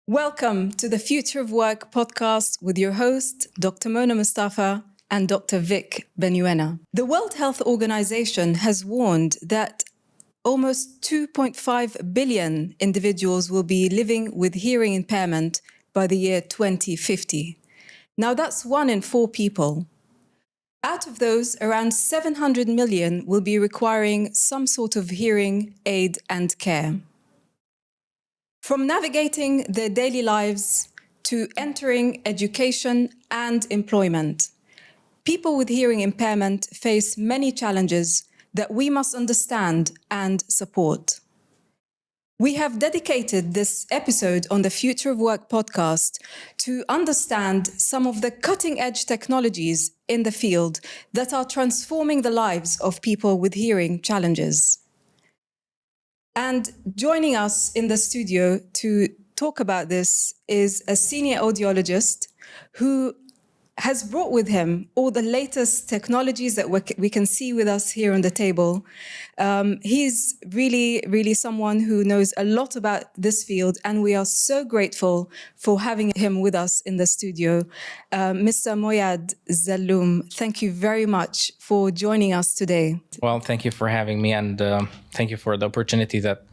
Welcome to the Future of Work podcast with your host, Dr. Mona Mustafa and Dr. Vic Benuyenah. The World Health Organization has warned that almost 2.5 billion individuals will be living with hearing impairment by the year 2050. Now that's 1 in 4 people. Out of those, around 700 million will be requiring some sort of hearing aid and care. From navigating their daily lives to entering education and employment, people with hearing impairment face many challenges that we must understand and support. We have dedicated this episode on the Future of Work podcast to understand some of the cutting-edge technologies in the field that are transforming the lives of people with hearing challenges. And joining us in the studio to talk about this is a senior audiologist who has brought with him all the latest technologies that we can see with us here on the table. He's really someone who knows a lot about this field, and we are so grateful for having him with us in the studio. Mr. Mo'ayyad Zalloum, thank you very much for joining us today. Well, thank you for having me, and thank you for the opportunity that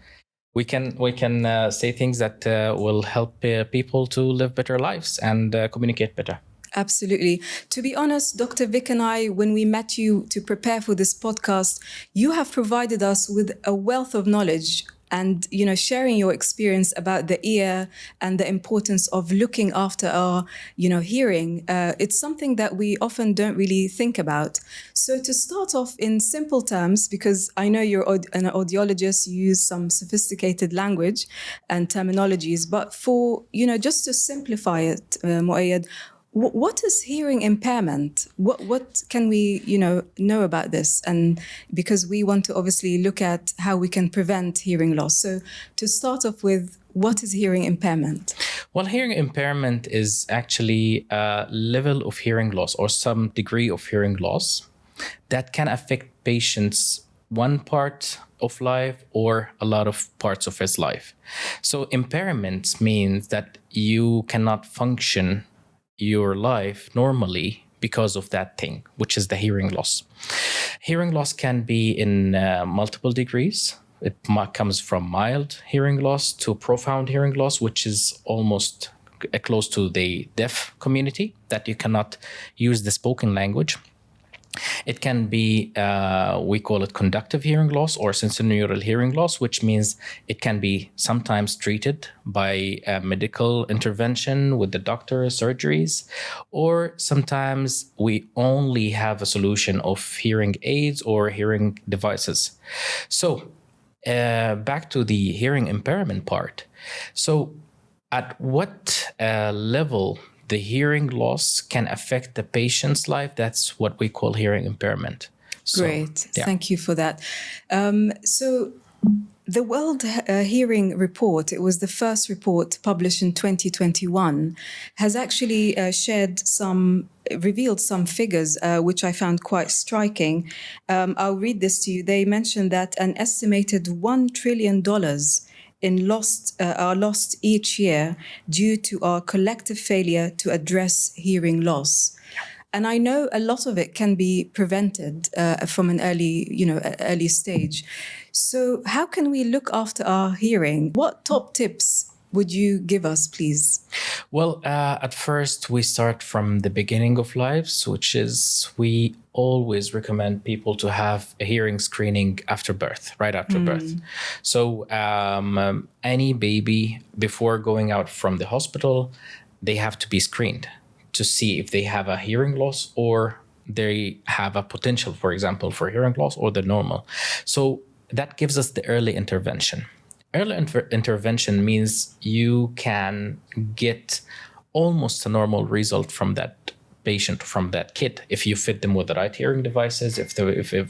we can say things that will help people to live better lives and communicate better. Absolutely. To be honest, Dr. Vic and I, when we met you to prepare for this podcast, you have provided us with a wealth of knowledge and, sharing your experience about the ear and the importance of looking after our, hearing. It's something that we often don't really think about. So to start off in simple terms, because I know you're an audiologist, you use some sophisticated language and terminologies, but for, just to simplify it, Mo'ayyad, what is hearing impairment? What can we, know about this? And because we want to obviously look at how we can prevent hearing loss. So to start off with, what is hearing impairment? Well, hearing impairment is actually a level of hearing loss or some degree of hearing loss that can affect patients one part of life or a lot of parts of his life. So impairments means that you cannot function your life normally because of that thing, which is the hearing loss. Hearing loss can be in multiple degrees. It comes from mild hearing loss to profound hearing loss, which is almost close to the deaf community, that you cannot use the spoken language. It can be, we call it conductive hearing loss or sensorineural hearing loss, which means it can be sometimes treated by medical intervention with the doctor, surgeries, or sometimes we only have a solution of hearing aids or hearing devices. So back to the hearing impairment part. So at what level the hearing loss can affect the patient's life, that's what we call hearing impairment. Great. Yeah. Thank you for that. So the World Hearing Report, it was the first report published in 2021, has actually revealed some figures, which I found quite striking. I'll read this to you. They mentioned that an estimated $1 trillion are lost each year due to our collective failure to address hearing loss. And I know a lot of it can be prevented from an early stage. So how can we look after our hearing? What top tips would you give us, please? Well, at first, we start from the beginning of lives, which is we always recommend people to have a hearing screening after birth, right after birth. So any baby, before going out from the hospital, they have to be screened to see if they have a hearing loss or they have a potential, for example, for hearing loss or the normal. So that gives us the early intervention. Early intervention means you can get almost a normal result from that patient, from that kid, if you fit them with the right hearing devices, if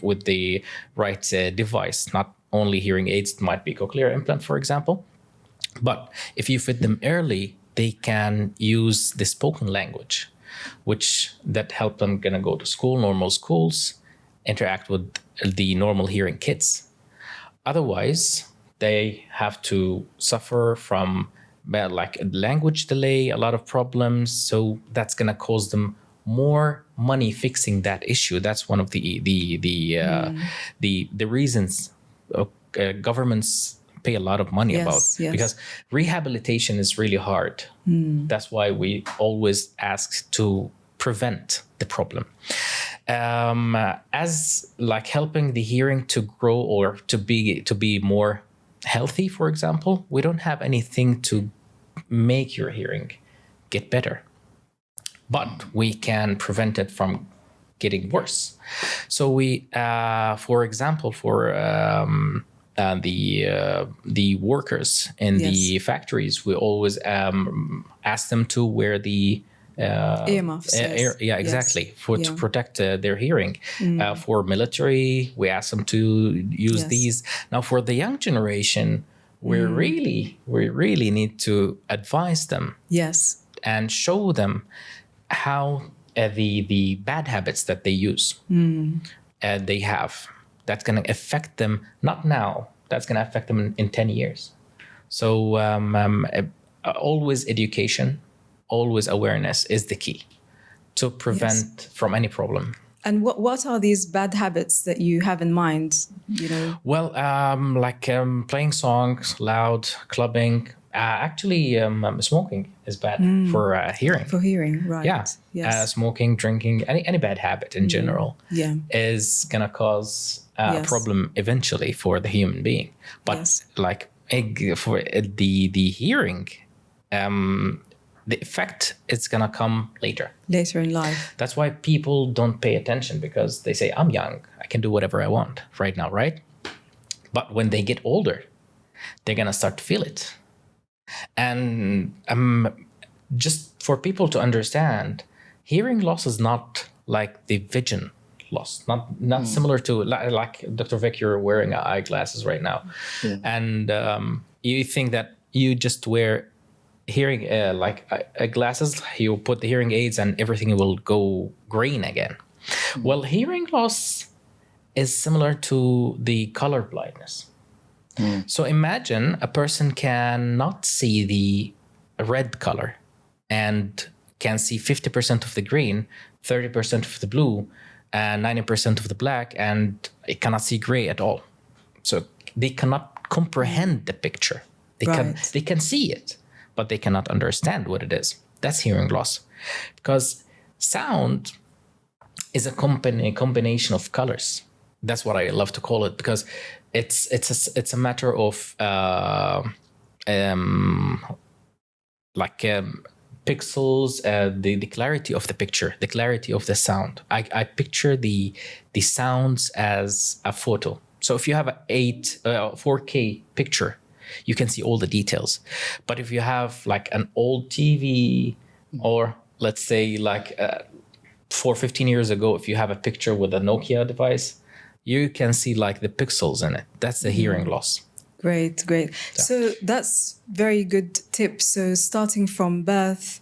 with the right device, not only hearing aids, it might be cochlear implant, for example. But if you fit them early, they can use the spoken language, which that help them gonna go to school, normal schools, interact with the normal hearing kids. Otherwise, they have to suffer from like language delay, a lot of problems. So that's going to cause them more money fixing that issue. That's one of the reasons governments pay a lot of money about, because rehabilitation is really hard. That's why we always ask to prevent the problem. As like helping the hearing to grow or to be more healthy, for example, we don't have anything to make your hearing get better, but we can prevent it from getting worse. So we, for example, for the workers in the factories, we always ask them to wear the earmuffs. Exactly, to protect their hearing. For military, we ask them to use these. Now, for the young generation, we really need to advise them. Yes. And show them how the bad habits that they use, they have, that's going to affect them, not now, that's going to affect them in 10 years. So always education, always awareness is the key to prevent from any problem. And what are these bad habits that you have in mind? Well, like playing songs loud, clubbing. Actually, smoking is bad for hearing. For hearing, right? Yeah. Yes. Smoking, drinking, any bad habit in general is gonna cause a problem eventually for the human being. But like for the hearing, the effect is gonna come later in life. That's why people don't pay attention, because they say, I'm young, I can do whatever I want right now, right? But when they get older, they're gonna start to feel it. And just for people to understand, hearing loss is not like the vision loss, not similar to like Dr. Vic, you're wearing eyeglasses right now, and you think that you just wear hearing glasses, you put the hearing aids and everything will go green again. Well, hearing loss is similar to the color blindness. So imagine a person cannot see the red color and can see 50% of the green, 30% of the blue, and 90% of the black, and it cannot see gray at all. So they cannot comprehend the picture. They can see it, but they cannot understand what it is. That's hearing loss. Because sound is a combination of colors. That's what I love to call it, because it's a matter of pixels, the clarity of the picture, the clarity of the sound. I picture the sounds as a photo. So if you have a 4K picture, you can see all the details. But if you have like an old TV, or let's say like 15 years ago, if you have a picture with a Nokia device, you can see like the pixels in it. That's the hearing loss. Great. So that's very good tips. So starting from birth,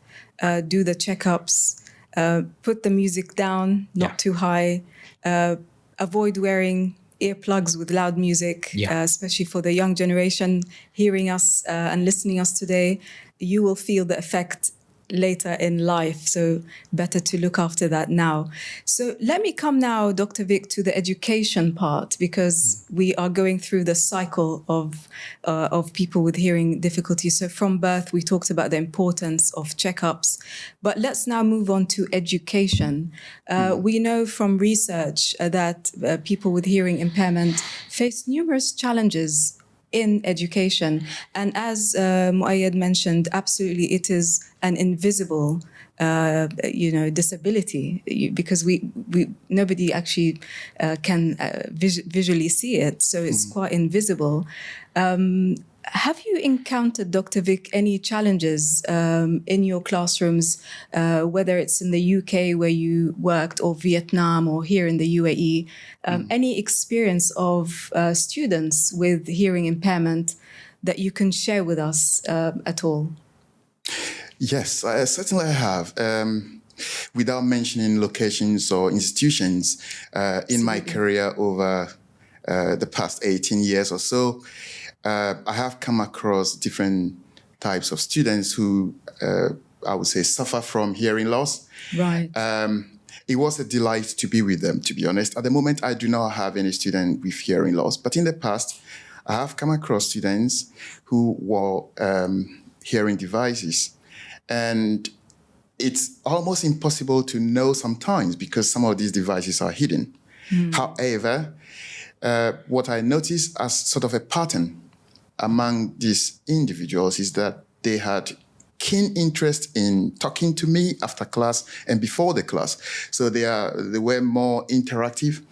do the checkups, put the music down, not too high, avoid wearing earplugs with loud music, especially for the young generation hearing us and listening us today. You will feel the effect later in life. So better to look after that now. So let me come now, Dr. Vic, to the education part, because we are going through the cycle of people with hearing difficulties. So from birth, we talked about the importance of checkups, but let's now move on to education. We know from research that people with hearing impairment face numerous challenges in education. And as Mo'ayyad mentioned, absolutely, it is an invisible, disability, because we nobody actually can visually see it. So it's quite invisible. Have you encountered, Dr. Vic, any challenges in your classrooms, whether it's in the UK where you worked, or Vietnam, or here in the UAE? Any experience of students with hearing impairment that you can share with us at all? Yes, certainly I have. Without mentioning locations or institutions, in my career over the past 18 years or so, I have come across different types of students who, I would say, suffer from hearing loss. Right. It was a delight to be with them, to be honest. At the moment, I do not have any student with hearing loss, but in the past, I have come across students who wore hearing devices. And it's almost impossible to know sometimes because some of these devices are hidden. However, what I noticed as sort of a pattern among these individuals is that they had keen interest in talking to me after class and before the class. So they were more interactive.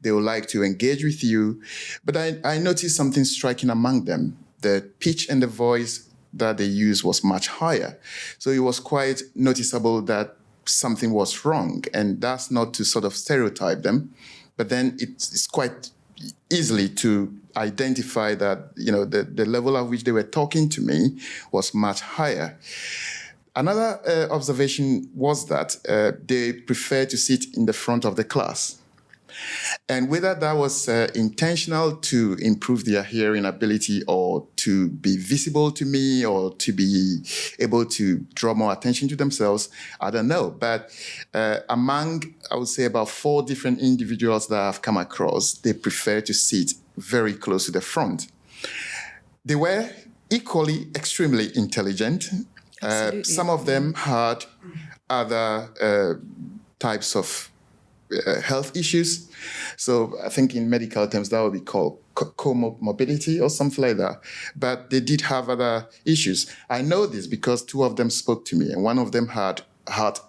They would like to engage with you. But I noticed something striking among them. The pitch and the voice that they used was much higher. So it was quite noticeable that something was wrong. And that's not to sort of stereotype them, but then it's quite easily to identify that, the level at which they were talking to me was much higher. Another observation was that they prefer to sit in the front of the class. And whether that was intentional to improve their hearing ability or to be visible to me or to be able to draw more attention to themselves, I don't know. But among, I would say, about 4 different individuals that I've come across, they prefer to sit very close to the front. They were equally extremely intelligent. Some of them had other types of health issues. So I think in medical terms, that would be called comorbidity or something like that. But they did have other issues. I know this because 2 of them spoke to me, and one of them had heart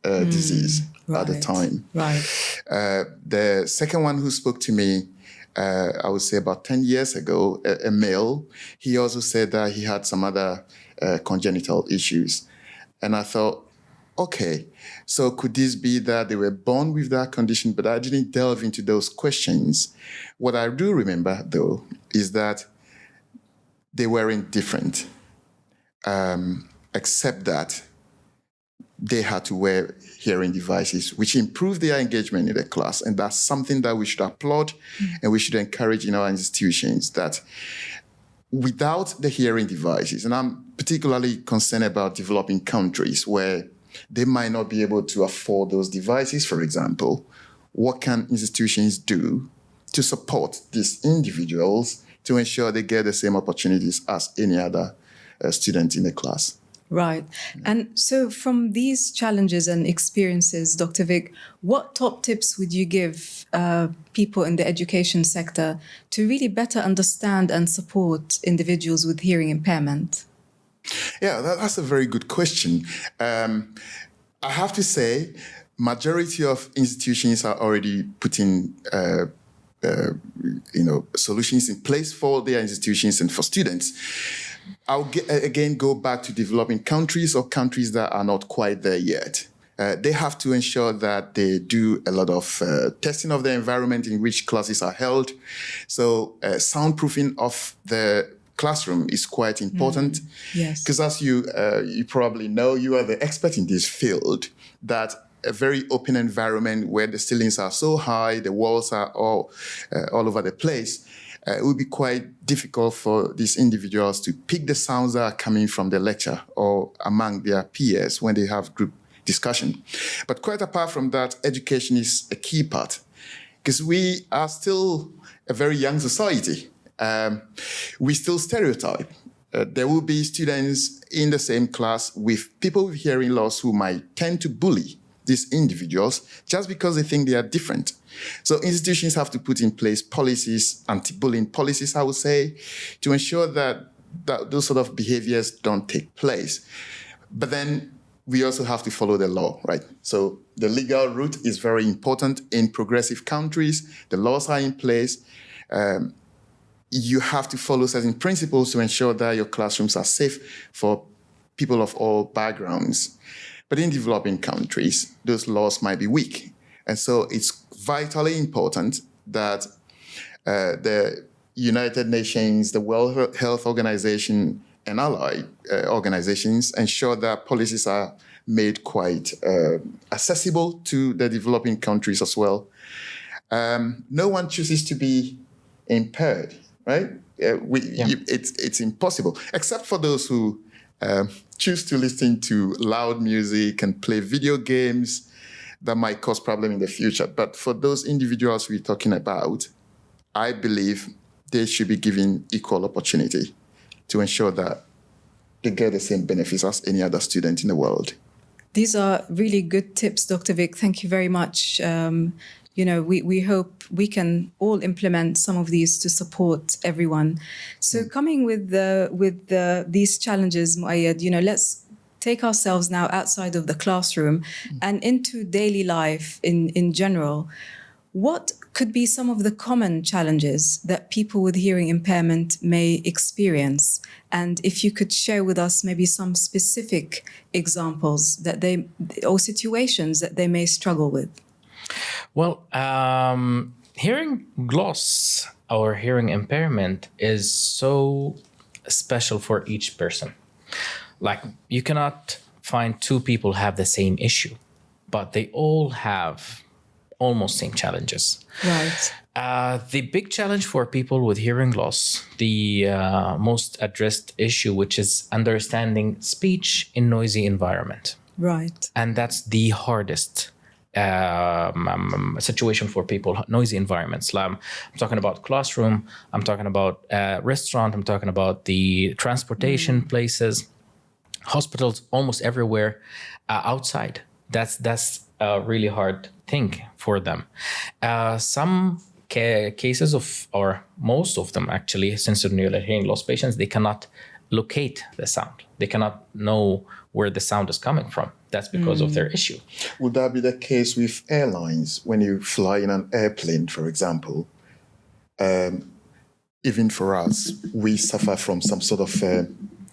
disease at the time. Right. The second one who spoke to me, I would say about 10 years ago, a male, he also said that he had some other congenital issues. And I thought, okay, so could this be that they were born with that condition? But I didn't delve into those questions. What I do remember, though, is that they weren't different, except that they had to wear hearing devices, which improved their engagement in the class. And that's something that we should applaud and we should encourage in our institutions, that without the hearing devices, and I'm particularly concerned about developing countries where they might not be able to afford those devices, for example, what can institutions do to support these individuals to ensure they get the same opportunities as any other student in the class? Right. And so from these challenges and experiences, Dr. Vic, what top tips would you give people in the education sector to really better understand and support individuals with hearing impairment? Yeah, that's a very good question. I have to say, majority of institutions are already putting solutions in place for their institutions and for students. I'll again go back to developing countries or countries that are not quite there yet. They have to ensure that they do a lot of testing of the environment in which classes are held. So soundproofing of the classroom is quite important. Yes. Because as you probably know, you are the expert in this field, that a very open environment where the ceilings are so high, the walls are all over the place, it would be quite difficult for these individuals to pick the sounds that are coming from the lecture or among their peers when they have group discussion. But quite apart from that, education is a key part, because we are still a very young society. We still stereotype. There will be students in the same class with people with hearing loss who might tend to bully these individuals just because they think they are different. So institutions have to put in place policies, anti-bullying policies, I would say, to ensure that those sort of behaviors don't take place. But then we also have to follow the law, right? So the legal route is very important in progressive countries. The laws are in place. You have to follow certain principles to ensure that your classrooms are safe for people of all backgrounds. But in developing countries, those laws might be weak. And so it's vitally important that the United Nations, the World Health Organization, and allied organizations ensure that policies are made quite accessible to the developing countries as well. No one chooses to be impaired, right? It's impossible, except for those who choose to listen to loud music and play video games that might cause problem in the future. But for those individuals we're talking about, I believe they should be given equal opportunity to ensure that they get the same benefits as any other student in the world. These are really good tips, Dr. Vic. Thank you very much. We hope we can all implement some of these to support everyone. So coming with these challenges, Mo'ayyad, let's take ourselves now outside of the classroom and into daily life in general. What could be some of the common challenges that people with hearing impairment may experience? And if you could share with us maybe some specific examples or situations that they may struggle with. Well, hearing loss or hearing impairment is so special for each person. Like, you cannot find two people have the same issue, but they all have almost same challenges. Right. The big challenge for people with hearing loss, the most addressed issue, which is understanding speech in noisy environment. Right. And that's the hardest situation for people, noisy environments. I'm talking about classroom, I'm talking about restaurant, I'm talking about the transportation places, hospitals, almost everywhere, outside. That's a really hard thing for them. Some cases or most of them actually, sensorineural hearing loss patients, they cannot locate the sound. They cannot know where the sound is coming from. That's because of their issue. Would that be the case with airlines when you fly in an airplane, for example? Even for us, we suffer from some sort of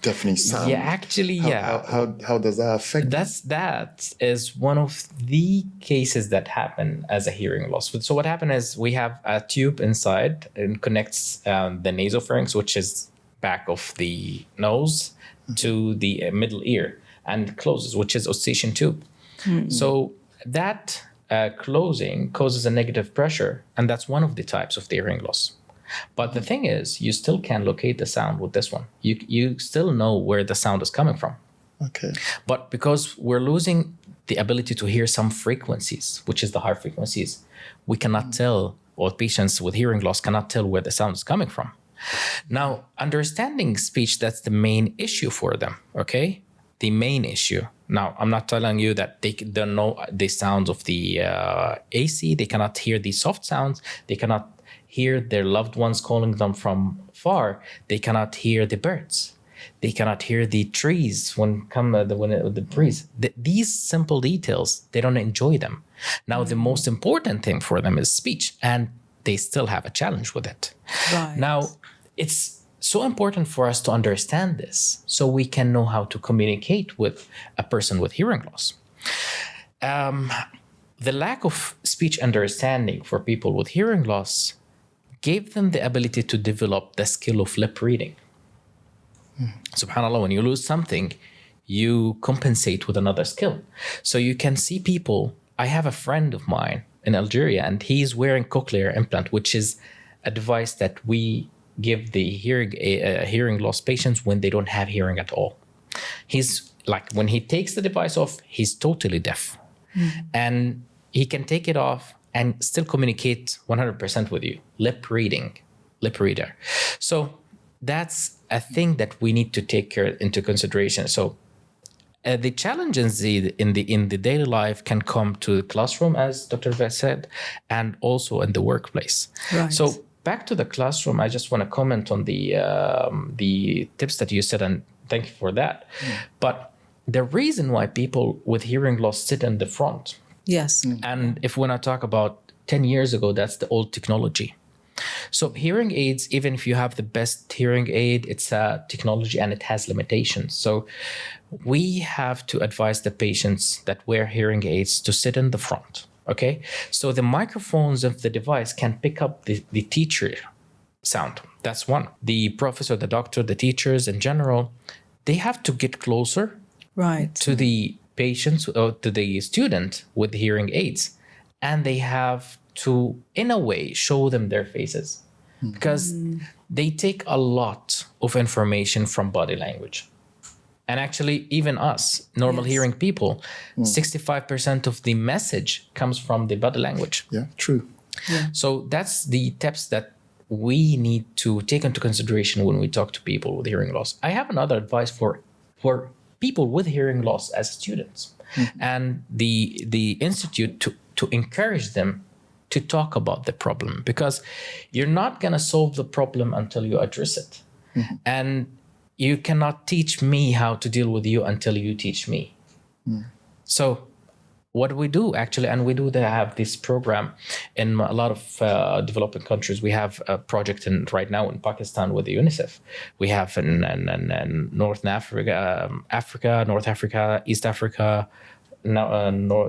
deafening sound. Yeah, actually, How does that affect? That is one of the cases that happen as a hearing loss. So what happened is we have a tube inside and connects the nasopharynx, which is back of the nose, to the middle ear, and closes, which is oscillation tube. So that closing causes a negative pressure, and that's one of the types of the hearing loss. But the thing is, you still can locate the sound with this one. You still know where the sound is coming from. Okay. But because we're losing the ability to hear some frequencies, which is the high frequencies, we cannot tell, or patients with hearing loss cannot tell where the sound is coming from. Now, understanding speech, that's the main issue for them, okay? The main issue. Now, I'm not telling you that they don't know the sounds of the AC. They cannot hear the soft sounds. They cannot hear their loved ones calling them from far. They cannot hear the birds. They cannot hear the trees when the breeze. These simple details, they don't enjoy them. Now, the most important thing for them is speech, and they still have a challenge with it. Right. Now, it's so important for us to understand this so we can know how to communicate with a person with hearing loss. The lack of speech understanding for people with hearing loss gave them the ability to develop the skill of lip reading. SubhanAllah, when you lose something, you compensate with another skill. So you can see people. I have a friend of mine in Algeria, and he's wearing cochlear implant, which is a device that we give the hearing loss patients when they don't have hearing at all. He's like, when he takes the device off, he's totally deaf. And he can take it off and still communicate 100% with you. Lip reader. So that's a thing that we need to take into consideration. So the challenges in the daily life can come to the classroom, as Dr. Vic said, and also in the workplace. Right. So back to the classroom, I just want to comment on the tips that you said, and thank you for that. But the reason why people with hearing loss sit in the front, yes, and if when I talk about 10 years ago, that's the old technology. So hearing aids, even if you have the best hearing aid, it's a technology and it has limitations. So we have to advise the patients that wear hearing aids to sit in the front. Okay, so the microphones of the device can pick up the teacher sound. That's one. The professor, the doctor, the teachers in general, they have to get closer to the patients or to the student with hearing aids, and they have to, in a way, show them their faces because they take a lot of information from body language. And actually, even us, normal Yes. hearing people, 65% of the message comes from the body language. Yeah, true. Yeah. So that's the tips that we need to take into consideration when we talk to people with hearing loss. I have another advice for people with hearing loss as students and the institute to encourage them to talk about the problem, because you're not going to solve the problem until you address it. And you cannot teach me how to deal with you until you teach me. So what we do actually, and we do have this program in a lot of developing countries. We have a project right now in Pakistan with the UNICEF. We have in North Africa, North Africa, East Africa,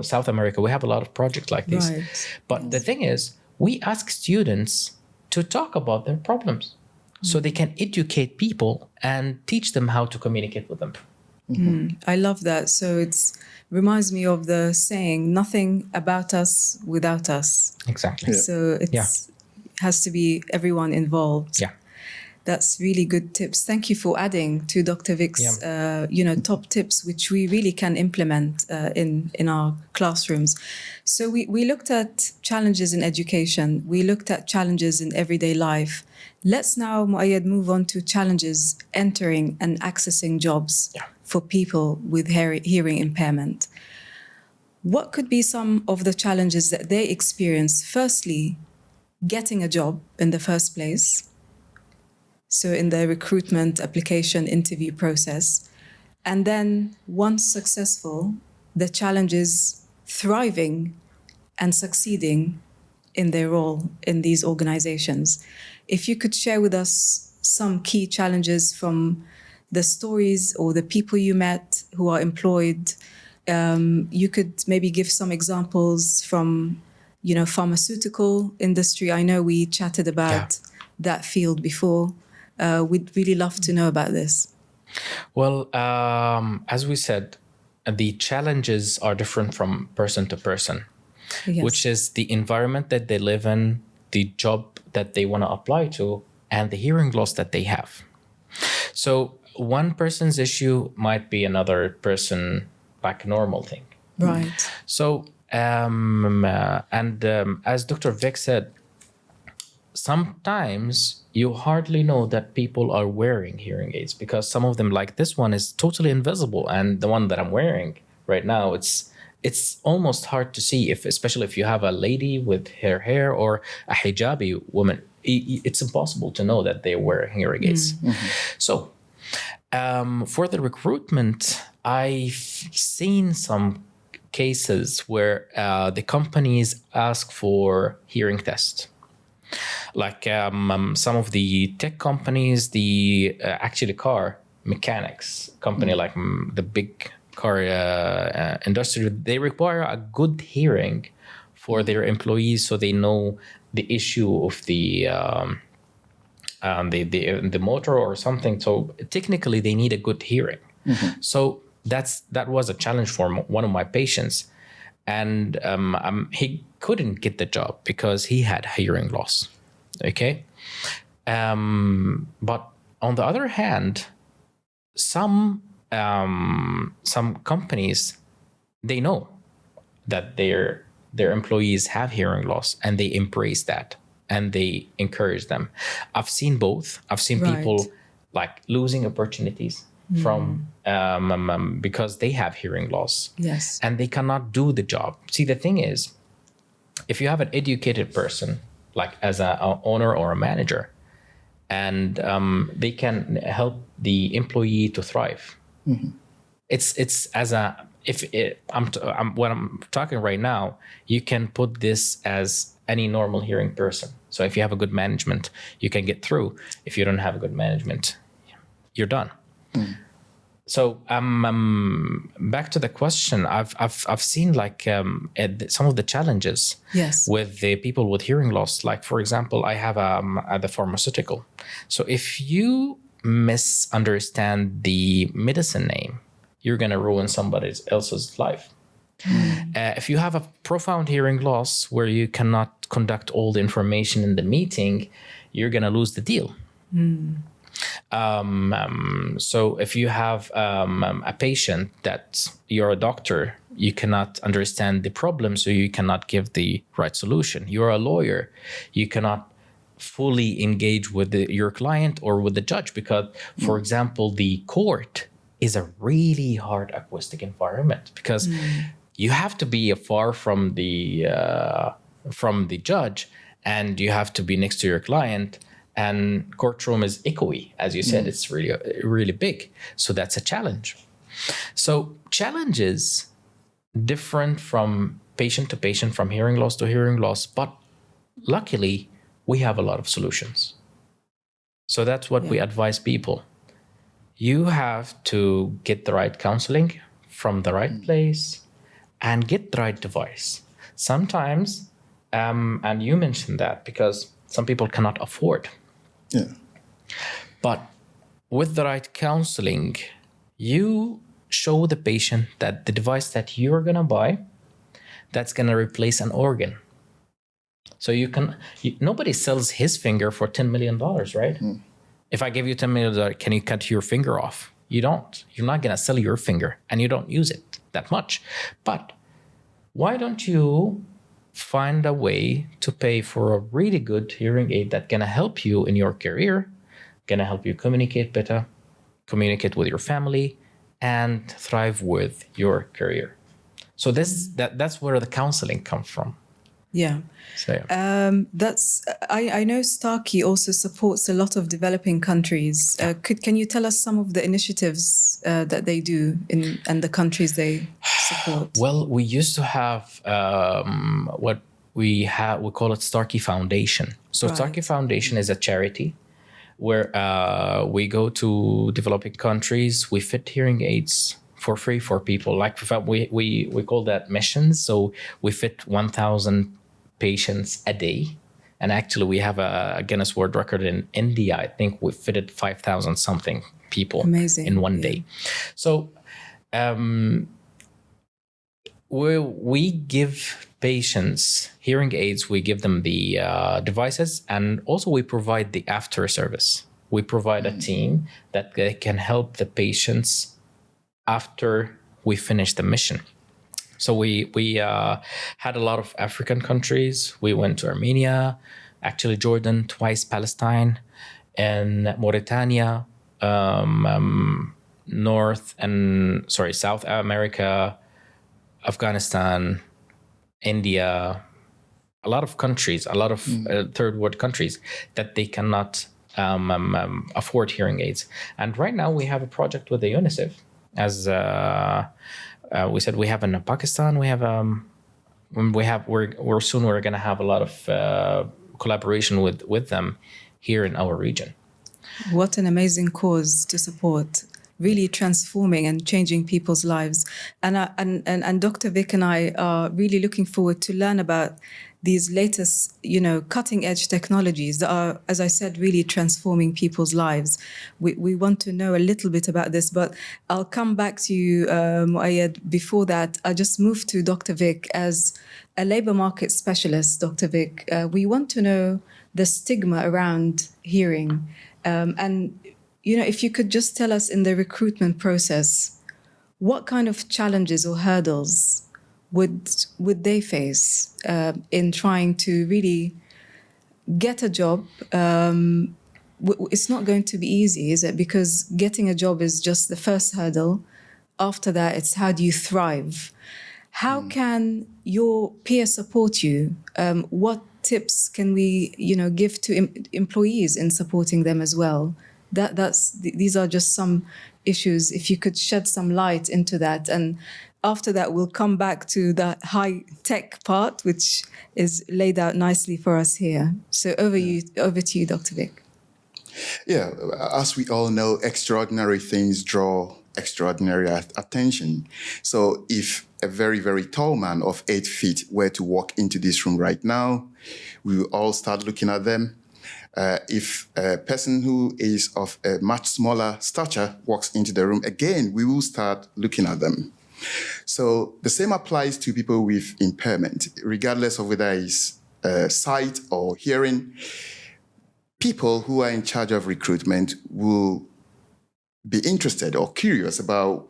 South America. We have a lot of projects like this. Right. But the thing is, we ask students to talk about their problems so they can educate people and teach them how to communicate with them. I love that. So it's reminds me of the saying, nothing about us without us. Exactly. Yeah. So it's has to be everyone involved. Yeah. That's really good tips. Thank you for adding to Dr. Vic's, top tips, which we really can implement in our classrooms. So we looked at challenges in education. We looked at challenges in everyday life. Let's now, Mo'ayyad, move on to challenges entering and accessing jobs for people with hearing impairment. What could be some of the challenges that they experience? Firstly, getting a job in the first place. So in the recruitment, application, interview process. And then once successful, the challenge is thriving and succeeding in their role in these organizations. If you could share with us some key challenges from the stories or the people you met who are employed, you could maybe give some examples from, pharmaceutical industry. I know we chatted about that field before. We'd really love to know about this. Well, as we said, the challenges are different from person to person, which is the environment that they live in, the job that they want to apply to, and the hearing loss that they have. So one person's issue might be another person like a normal thing. Right. So, as Dr. Vic said, sometimes you hardly know that people are wearing hearing aids because some of them, like this one, is totally invisible. And the one that I'm wearing right now, it's almost hard to see, especially if you have a lady with her hair or a hijabi woman. It's impossible to know that they wear hearing aids. So for the recruitment, I've seen some cases where the companies ask for hearing tests. Like some of the tech companies, the actually car mechanics company, like the big car industry, they require a good hearing for their employees so they know the issue of the motor or something. So technically they need a good hearing. So that was a challenge for one of my patients. And he couldn't get the job because he had hearing loss. Okay. But on the other hand, some companies, they know that their employees have hearing loss and they embrace that and they encourage them. I've seen both. I've seen people like losing opportunities from because they have hearing loss. Yes. And they cannot do the job. See, the thing is, if you have an educated person, like as an owner or a manager, and they can help the employee to thrive. It's as a what I'm talking right now, you can put this as any normal hearing person. So if you have a good management, you can get through. If you don't have a good management, you're done. So back to the question, I've seen like some of the challenges with the people with hearing loss. Like for example, I have the pharmaceutical. So if you misunderstand the medicine name, you're gonna ruin somebody else's life. If you have a profound hearing loss where you cannot conduct all the information in the meeting, you're gonna lose the deal. So if you have a patient that you're a doctor, you cannot understand the problem, so you cannot give the right solution. You're a lawyer, you cannot fully engage with your client or with the judge because, for example, the court is a really hard acoustic environment because you have to be far from the judge, and you have to be next to your client. And courtroom is echoey, as you said. It's really big, so that's a challenge. So challenges different from patient to patient, from hearing loss to hearing loss, but luckily we have a lot of solutions. So that's what we advise people. You have to get the right counseling from the right place and get the right device. Sometimes, and you mentioned that, because some people cannot afford. Yeah. But with the right counseling, you show the patient that the device that you're going to buy, that's going to replace an organ. So nobody sells his finger for $10 million, right? If I give you $10 million, can you cut your finger off? You don't. You're not going to sell your finger, and you don't use it that much. But why don't you find a way to pay for a really good hearing aid that's going to help you in your career, going to help you communicate better, communicate with your family, and thrive with your career? So that's where the counseling comes from. Yeah. So, I know Starkey also supports a lot of developing countries. Can you tell us some of the initiatives that they do and the countries they support? Well, we used to have what we call it Starkey Foundation. So Starkey Foundation is a charity where we go to developing countries. We fit hearing aids for free for people. Like we call that missions. So we fit 1,000 patients a day. And actually we have a Guinness World Record in India. I think we fitted 5,000 something people in one day. So we give patients hearing aids, we give them the devices, and also we provide the after service. We provide a team that can help the patients after we finish the mission. So we had a lot of African countries. We went to Armenia, actually Jordan, twice Palestine, and Mauritania, South America, Afghanistan, India, a lot of countries, a lot of third world countries that they cannot afford hearing aids. And right now we have a project with the UNICEF. As we said, we have in Pakistan, we're going to have a lot of collaboration with them here in our region. What an amazing cause to support. Really transforming and changing people's lives. And Dr. Vic and I are really looking forward to learn about these latest, cutting edge technologies that are, as I said, really transforming people's lives. We want to know a little bit about this, but I'll come back to you, Mo'ayyad. Before that, I just moved to Dr. Vic as a labor market specialist. Dr. Vic, we want to know the stigma around hearing. And if you could just tell us in the recruitment process, what kind of challenges or hurdles would they face in trying to really get a job? It's not going to be easy, is it? Because getting a job is just the first hurdle. After that, it's how do you thrive? How can your peers support you? What tips can we, give to employees in supporting them as well? These are just some issues. If you could shed some light into that, and after that we'll come back to the high tech part, which is laid out nicely for us here. So over to you, Dr. Vic. Yeah, as we all know, extraordinary things draw extraordinary attention. So if a very, very tall man of 8 feet were to walk into this room right now, we will all start looking at them. If a person who is of a much smaller stature walks into the room, again, we will start looking at them. So the same applies to people with impairment, regardless of whether it's sight or hearing. people who are in charge of recruitment will be interested or curious about,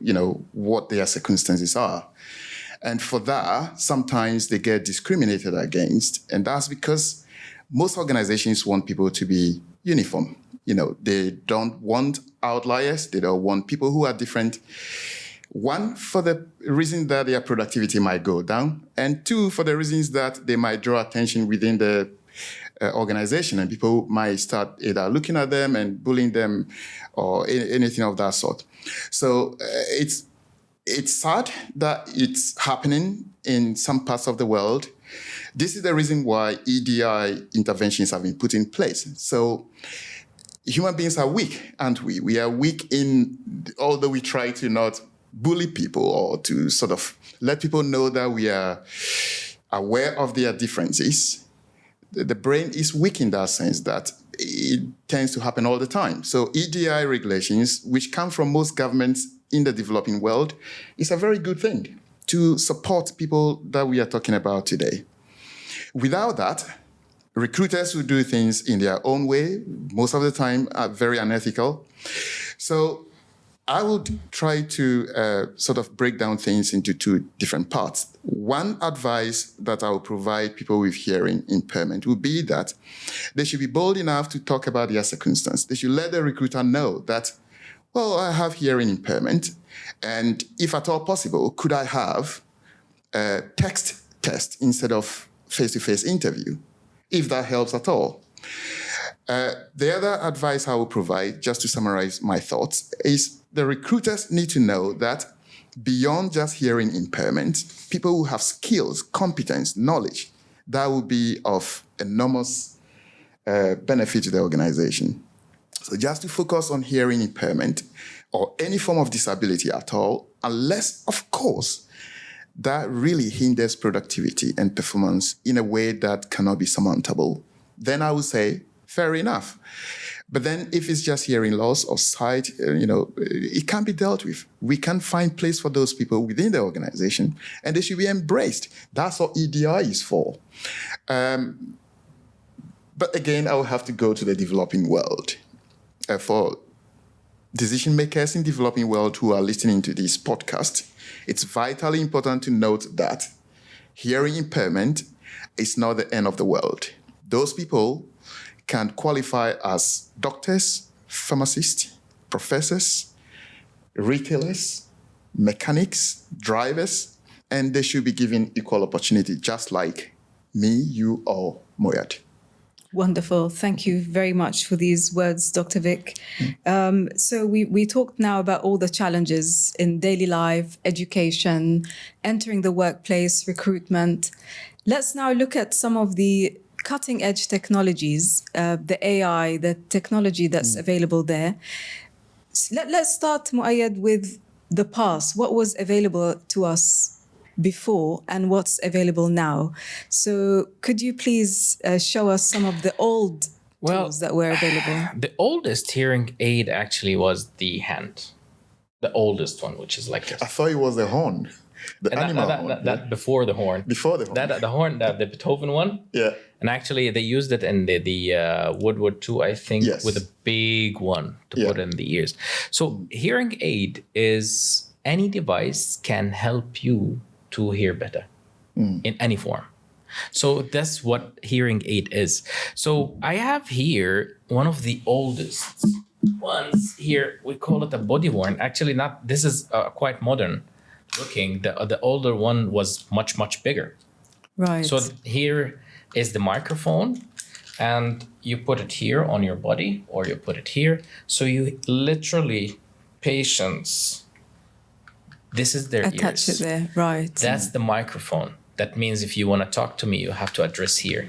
what their circumstances are. And for that, sometimes they get discriminated against. And that's because most organizations want people to be uniform. They don't want outliers. They don't want people who are different. One, for the reason that their productivity might go down. And two, for the reasons that they might draw attention within the organization, and people might start either looking at them and bullying them or anything of that sort. So it's sad that it's happening in some parts of the world. This is the reason why EDI interventions have been put in place. So human beings are weak, aren't we? We are weak although we try to not bully people or to sort of let people know that we are aware of their differences. The brain is weak in that sense that it tends to happen all the time. So EDI regulations, which come from most governments in the developing world, is a very good thing to support people that we are talking about today. Without that, recruiters who do things in their own way, most of the time are very unethical. So I would try to sort of break down things into two different parts. One advice that I will provide people with hearing impairment would be that they should be bold enough to talk about their circumstance. They should let the recruiter know that, well, I have hearing impairment, and if at all possible, could I have a text test instead of face-to-face interview, if that helps at all. The other advice I will provide, just to summarize my thoughts, is the recruiters need to know that beyond just hearing impairment, people who have skills, competence, knowledge, that will be of enormous benefit to the organization. So just to focus on hearing impairment or any form of disability at all, unless, of course, that really hinders productivity and performance in a way that cannot be surmountable, then I would say, fair enough. But then if it's just hearing loss or sight, it can be dealt with. We can find place for those people within the organization, and they should be embraced. That's what EDI is for. But again, I will have to go to the developing world. For decision makers in the developing world who are listening to this podcast, it's vitally important to note that hearing impairment is not the end of the world. Those people can qualify as doctors, pharmacists, professors, retailers, mechanics, drivers, and they should be given equal opportunity, just like me, you, or Mo'ayyad. Wonderful. Thank you very much for these words, Dr. Vic. So we talked now about all the challenges in daily life, education, entering the workplace, recruitment. Let's now look at some of the cutting edge technologies, the AI, the technology that's available there. Let's start, Mo'ayyad, with the past. What was available to us before and what's available now? So could you please show us some of the old tools that were available? The oldest hearing aid actually was the hand. The oldest one, which is like this. I thought it was the horn. The animal horn. That before the horn. Before the horn. The horn, the Beethoven one. Yeah. And actually, they used it in the Woodward too, I think, Yes. with a big one to put in the ears. So hearing aid is any device can help you to hear better in any form. So that's what hearing aid is. So I have here one of the oldest ones here. We call it a body worn. Actually, not. This is quite modern looking. The older one was much, much bigger. Right. So here is the microphone, and you put it here on your body, or you put it here. So you literally, patients, this is their attach ears. it there, right. That's the microphone. That means if you want to talk to me, you have to address here.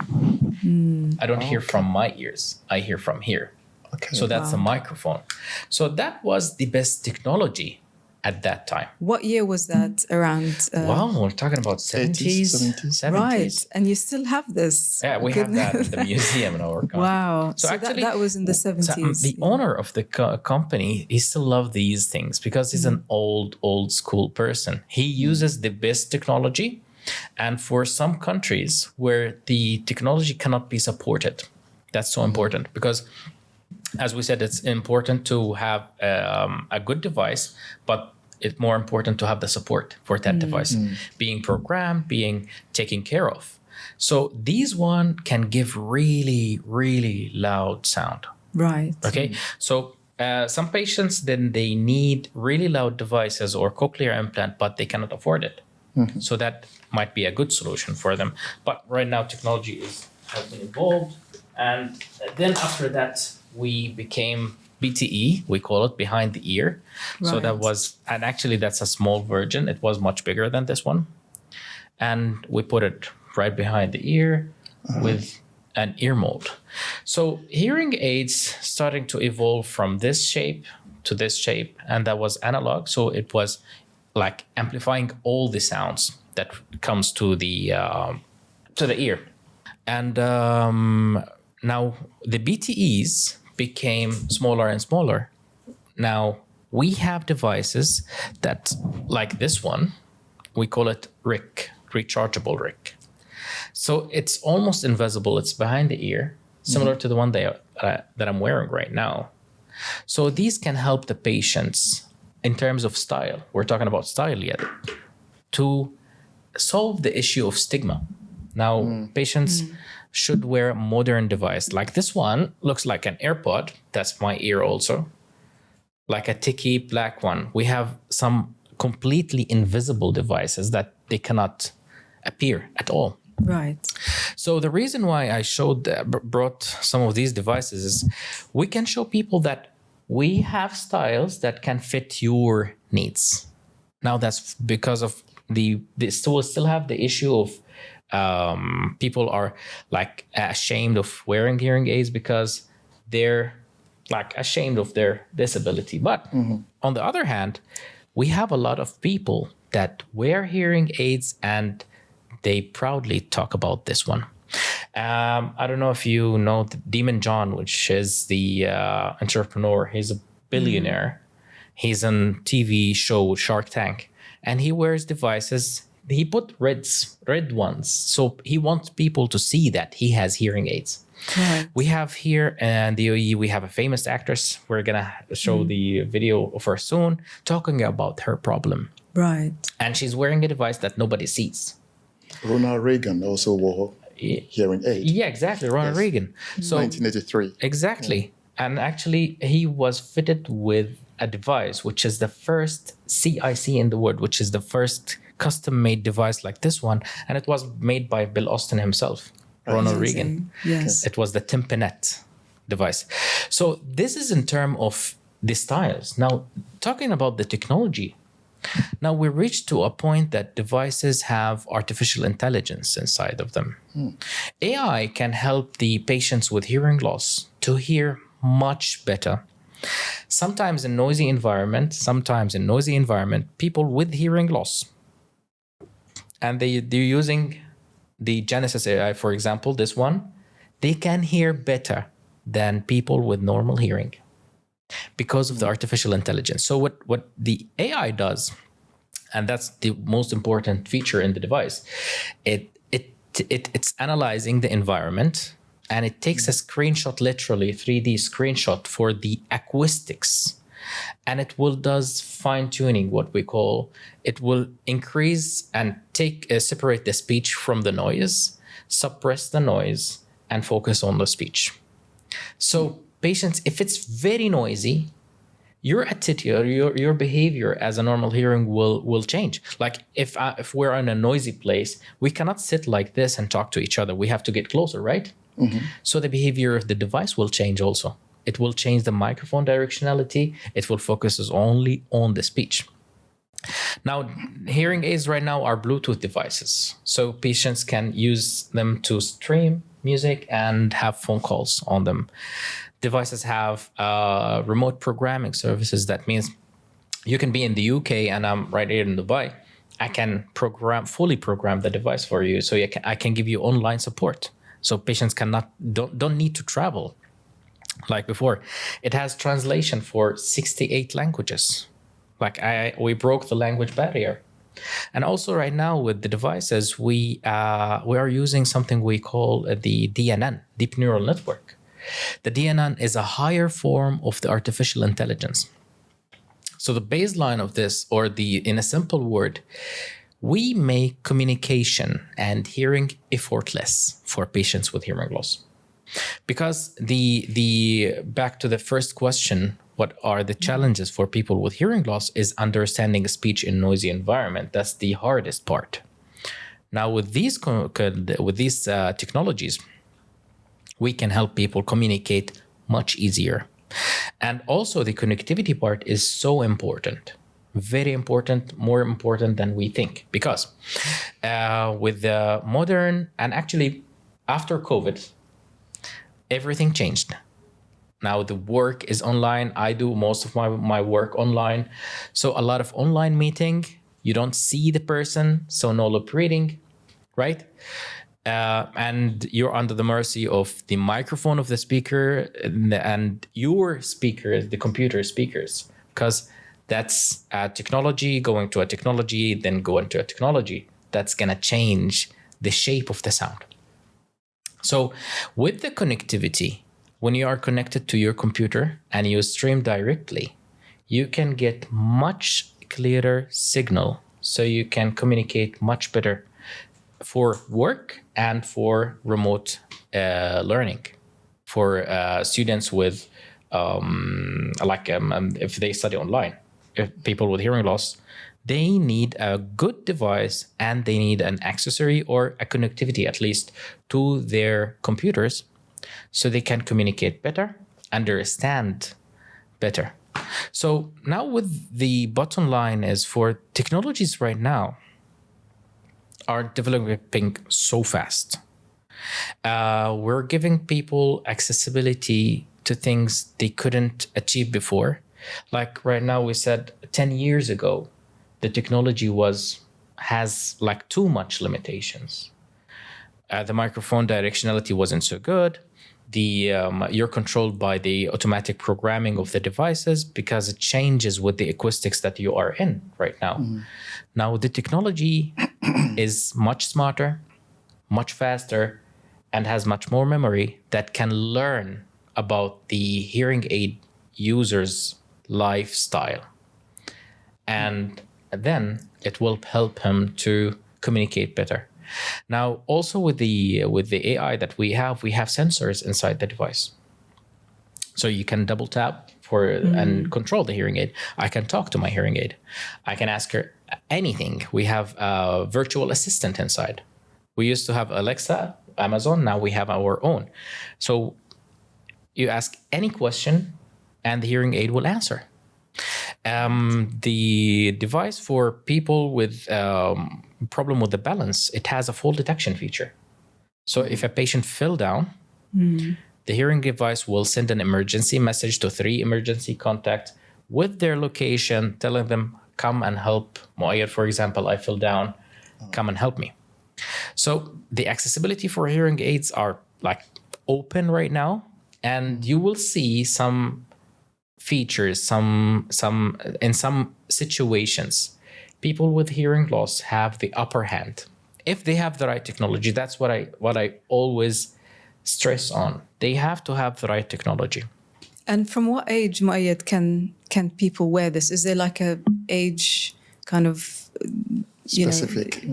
I don't hear from my ears. I hear from here. Okay. So that's a microphone. So that was the best technology at that time. What year was that around? Wow, we're talking about 70s, 70s. Right. And you still have this. Yeah, we have that in the museum in our company. Wow. So actually, that was in the 70s. The owner of the company, he still loves these things because he's an old school person. He uses the best technology. And for some countries where the technology cannot be supported, That's so important because, as we said, it's important to have a good device, but it's more important to have the support for that device being programmed, being taken care of. So these one can give really, really loud sound. Right. Okay. So some patients, then they need really loud devices or cochlear implant, but they cannot afford it. So that might be a good solution for them. But right now technology has been evolved. And then after that, we became BTE, we call it, behind the ear. So that Right. was, and actually that's a small version. It was much bigger than this one. And we put it right behind the ear with an ear mold. So hearing aids starting to evolve from this shape to this shape, and that was analog. So it was like amplifying all the sounds that comes to the ear. And now the BTEs became smaller and smaller. Now we have devices that, like this one, we call it RIC, rechargeable RIC. So it's almost invisible. It's behind the ear, similar to the one that I'm wearing right now. So these can help the patients in terms of style. We're talking about style yet, to solve the issue of stigma. Now, patients should wear a modern device. Like this one looks like an AirPod. That's my ear also. Like a ticky black one. We have some completely invisible devices that they cannot appear at all. Right. So the reason why I brought some of these devices is we can show people that we have styles that can fit your needs. Now that's because of they still have the issue of people are like ashamed of wearing hearing aids because they're like ashamed of their disability. But on the other hand, we have a lot of people that wear hearing aids and they proudly talk about this one. I don't know if you know Demon John, which is the entrepreneur. He's a billionaire. He's on TV show Shark Tank, and he wears devices. He put red ones, so he wants people to see that he has hearing aids. Right. We have here and we have a famous actress. We're gonna show the video of her soon, talking about her problem. Right. And she's wearing a device that nobody sees. Ronald Reagan also wore hearing aid. Yeah, exactly. Ronald Reagan. So 1983. exactly. And actually, he was fitted with a device, which is the first CIC in the world, which is the first custom-made device like this one. And it was made by Bill Austin himself, Ronald Reagan. Yes. It was the Tympanet device. So this is in terms of the styles. Now, talking about the technology, now we reached to a point that devices have artificial intelligence inside of them. AI can help the patients with hearing loss to hear much better. Sometimes in noisy environment, people with hearing loss, and they're using the Genesis AI, for example, this one, they can hear better than people with normal hearing because of the artificial intelligence. So what the AI does, and that's the most important feature in the device, it's analyzing the environment, and it takes a screenshot, literally 3D screenshot for the acoustics, and it will does fine tuning, what we call, it will increase and separate the speech from the noise, suppress the noise, and focus on the speech. So patients, if it's very noisy, your attitude, your behavior as a normal hearing will change. Like if we're in a noisy place, we cannot sit like this and talk to each other. We have to get closer, right? So the behavior of the device will change also. It will change the microphone directionality. It will focus only on the speech. Now, hearing aids right now are Bluetooth devices. So patients can use them to stream music and have phone calls on them. Devices have remote programming services. That means you can be in the UK and I'm right here in Dubai. I can fully program the device for you. So I can give you online support. So patients don't need to travel like before. It has translation for 68 languages. We broke the language barrier. And also right now with the devices, we are using something we call the DNN, Deep Neural Network. The DNN is a higher form of the artificial intelligence. So the baseline of this, or in a simple word, we make communication and hearing effortless for patients with hearing loss. Because the back to the first question, what are the challenges for people with hearing loss, is understanding speech in noisy environment. That's the hardest part. Now with these technologies, we can help people communicate much easier. And also the connectivity part is so important, very important, more important than we think, because with the modern, and actually after COVID, everything changed. Now the work is online. I do most of my work online. So a lot of online meeting, you don't see the person, so no lip reading, right? And you're under the mercy of the microphone of the speaker and your speakers, the computer speakers, because that's a technology going to a technology, then going to a technology that's going to change the shape of the sound. So with the connectivity, when you are connected to your computer and you stream directly, you can get much clearer signal, so you can communicate much better for work and for remote learning. For students with if they study online, if people with hearing loss, they need a good device and they need an accessory or a connectivity at least to their computers, so they can communicate better, understand better. So now with the bottom line is, for technologies right now are developing so fast. We're giving people accessibility to things they couldn't achieve before. Like right now, we said 10 years ago, the technology has like too much limitations. The microphone directionality wasn't so good. You're controlled by the automatic programming of the devices because it changes with the acoustics that you are in right now. Now the technology is much smarter, much faster, and has much more memory that can learn about the hearing aid user's lifestyle. And then it will help him to communicate better. Now, also with the AI that we have sensors inside the device. So you can double tap and control the hearing aid. I can talk to my hearing aid. I can ask her anything. We have a virtual assistant inside. We used to have Alexa, Amazon. Now we have our own. So you ask any question and the hearing aid will answer. The device for people with problem with the balance, it has a fall detection feature. So if a patient fell down, the hearing device will send an emergency message to 3 emergency contacts with their location, telling them, come and help Mo'ayyad, for example, I fell down, come and help me. So the accessibility for hearing aids are like open right now, and you will see some features, in some situations, people with hearing loss have the upper hand if they have the right technology. That's what I always stress on. They have to have the right technology. And from what age, Mo'ayyad, can people wear this? Is there like a age kind of specific?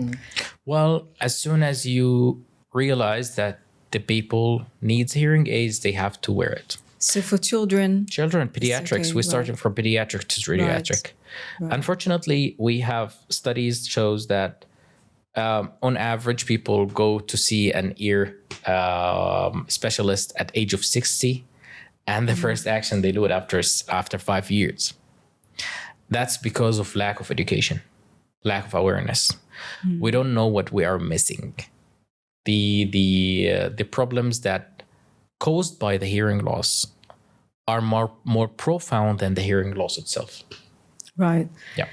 Well, as soon as you realize that the people needs hearing aids, they have to wear it. So for children, pediatrics, we're starting from pediatric to geriatric. Right. Unfortunately, we have studies shows that on average, people go to see an ear specialist at age of 60, and the first action they do it after 5 years. That's because of lack of education, lack of awareness. We don't know what we are missing. The problems that caused by the hearing loss are more profound than the hearing loss itself. Right. Yeah.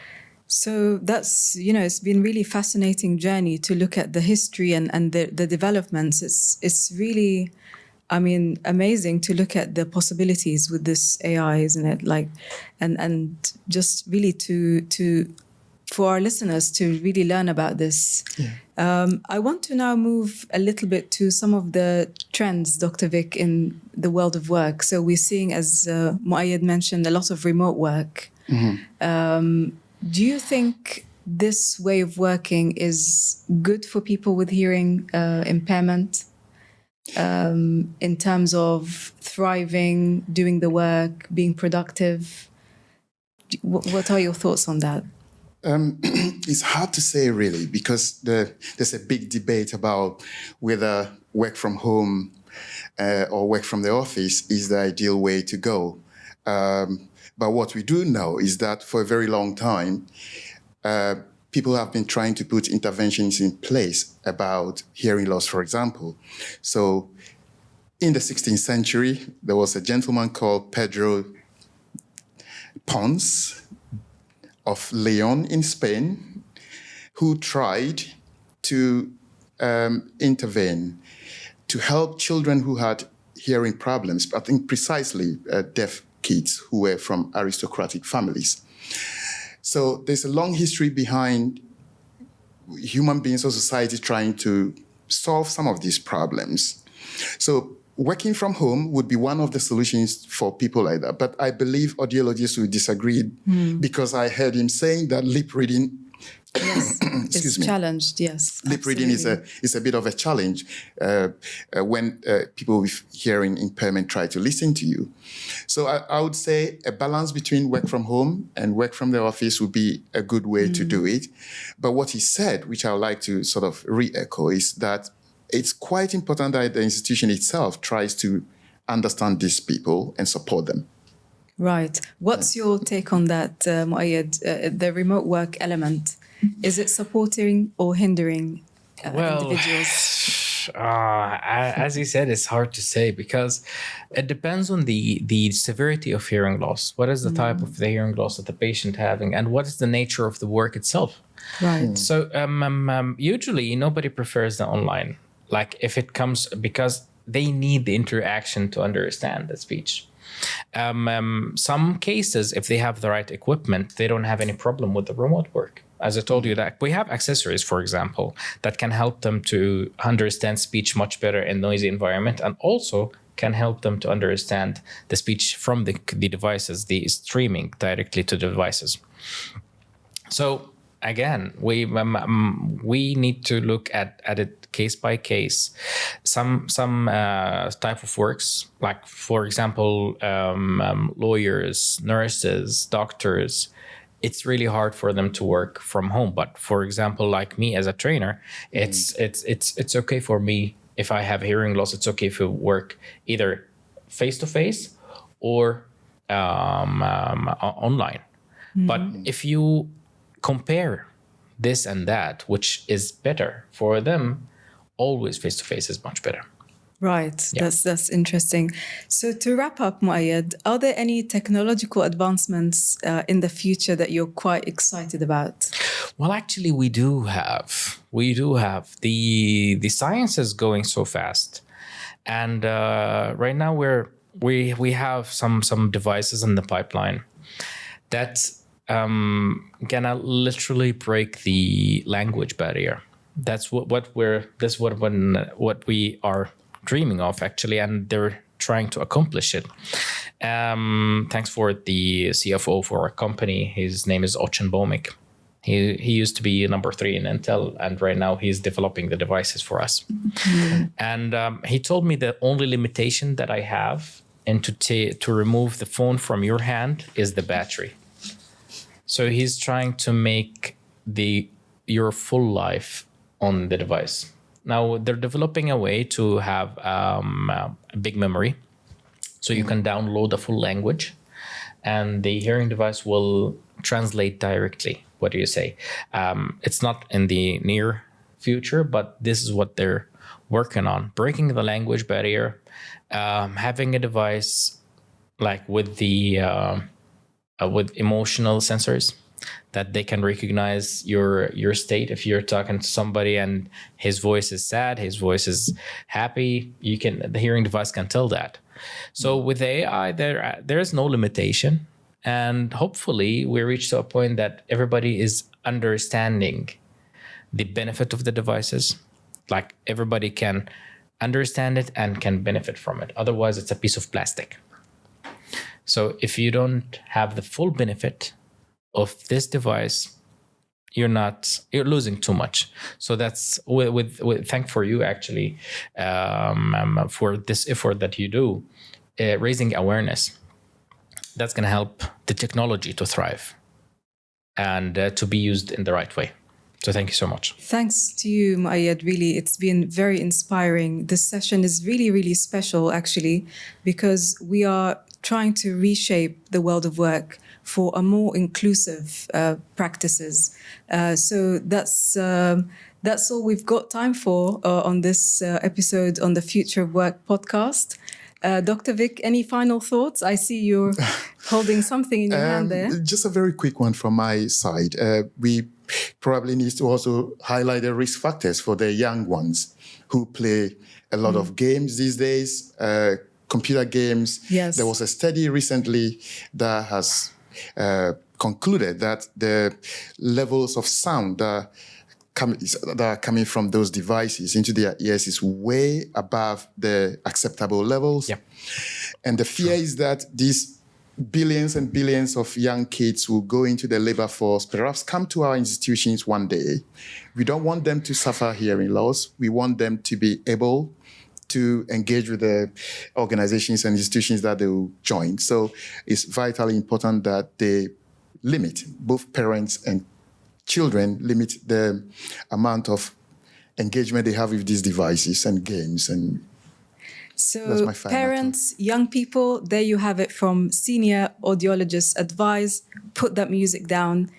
So that's, it's been really fascinating journey to look at the history and the developments. It's really, amazing to look at the possibilities with this AI, isn't it? Like, and just really to for our listeners to really learn about this. I want to now move a little bit to some of the trends, Dr. Vic, in the world of work. So we're seeing, as Mo'ayyad mentioned, a lot of remote work. Do you think this way of working is good for people with hearing impairment in terms of thriving, doing the work, being productive? What are your thoughts on that? It's hard to say, really, because there's a big debate about whether work from home or work from the office is the ideal way to go. But what we do know is that for a very long time, people have been trying to put interventions in place about hearing loss, for example. So in the 16th century, there was a gentleman called Pedro Pons of Leon in Spain, who tried to intervene to help children who had hearing problems, I think precisely deaf kids who were from aristocratic families. So there's a long history behind human beings or society trying to solve some of these problems. So working from home would be one of the solutions for people like that. But I believe audiologists will disagree because I heard him saying that lip reading It's challenged, yes. Lip reading is a bit of a challenge when people with hearing impairment try to listen to you. So I would say a balance between work from home and work from the office would be a good way to do it. But what he said, which I would like to sort of re-echo, is that it's quite important that the institution itself tries to understand these people and support them. Right. What's your take on that, Mo'ayyad, the remote work element? Is it supporting or hindering individuals? As you said, it's hard to say because it depends on the severity of hearing loss. What is the type of the hearing loss that the patient having, and what is the nature of the work itself? Right. So usually nobody prefers the online. Like if it comes because they need the interaction to understand the speech. Some cases, if they have the right equipment, they don't have any problem with the remote work. As I told you, that we have accessories, for example, that can help them to understand speech much better in noisy environment, and also can help them to understand the speech from the devices, the streaming directly to the devices. So again, we need to look at it case by case. Some type of works, like for example, lawyers, nurses, doctors, it's really hard for them to work from home. But for example, like me as a trainer, it's okay for me if I have hearing loss. It's okay to work either face to face or online. But if you compare this and that, which is better for them, always face to face is much better. Right. Yeah. That's interesting. So to wrap up, Mo'ayyad, are there any technological advancements in the future that you're quite excited about? Well, actually, we do have. The science is going so fast, and right now we have some devices in the pipeline that gonna literally break the language barrier. That's what we are dreaming of, actually, and they're trying to accomplish it. Thanks for the CFO for our company. His name is Ochin Bomik. He used to be number 3 in Intel, and right now he's developing the devices for us. And he told me the only limitation that I have to remove the phone from your hand is the battery. So he's trying to make your full life on the device. Now they're developing a way to have a big memory, so you can download the full language, and the hearing device will translate directly. What do you say? It's not in the near future, but this is what they're working on: breaking the language barrier, having a device like with emotional sensors that they can recognize your state. If you're talking to somebody and his voice is sad, his voice is happy, the hearing device can tell that. So with AI, there is no limitation. And hopefully we reach to a point that everybody is understanding the benefit of the devices. Like everybody can understand it and can benefit from it. Otherwise, it's a piece of plastic. So if you don't have the full benefit of this device, you're losing too much. So that's with thank for you actually for this effort that you do, raising awareness. That's going to help the technology to thrive and to be used in the right way. So thank you so much. Thanks to you, Mo'ayyad. Really, it's been very inspiring. This session is really, really special, actually, because we are trying to reshape the world of work for a more inclusive practices. So that's all we've got time for on this episode on the Future of Work podcast. Dr. Vic, any final thoughts? I see you're holding something in your hand there. Just a very quick one from my side. We probably need to also highlight the risk factors for the young ones who play a lot of games these days, computer games. Yes. There was a study recently that has concluded that the levels of sound that are coming from those devices into their ears is way above the acceptable levels. Yeah. And the fear is that these billions and billions of young kids will go into the labor force, perhaps come to our institutions one day. We don't want them to suffer hearing loss. We want them to be able to engage with the organizations and institutions that they will join. So it's vitally important that they limit, both parents and children, limit the amount of engagement they have with these devices and games. And that's my So final parents, young people, there you have it from senior audiologists advise, put that music down,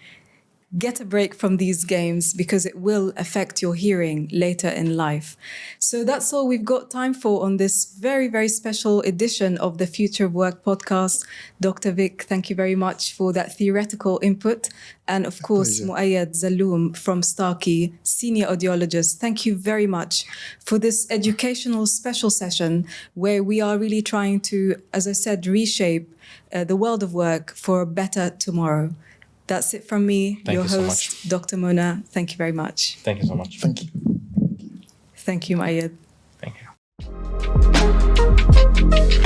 get a break from these games because it will affect your hearing later in life. So that's all we've got time for on this very, very special edition of the Future of Work podcast. Dr. Vic, thank you very much for that theoretical input. And of course, pleasure. Mo'ayyad Zalloum from Starkey, senior audiologist, thank you very much for this educational special session where we are really trying to, as I said, reshape the world of work for a better tomorrow. That's it from me, Thank your you so host, much. Dr. Mona. Thank you very much. Thank you so much. Thank you. Thank you, Mo'ayyad. Thank you.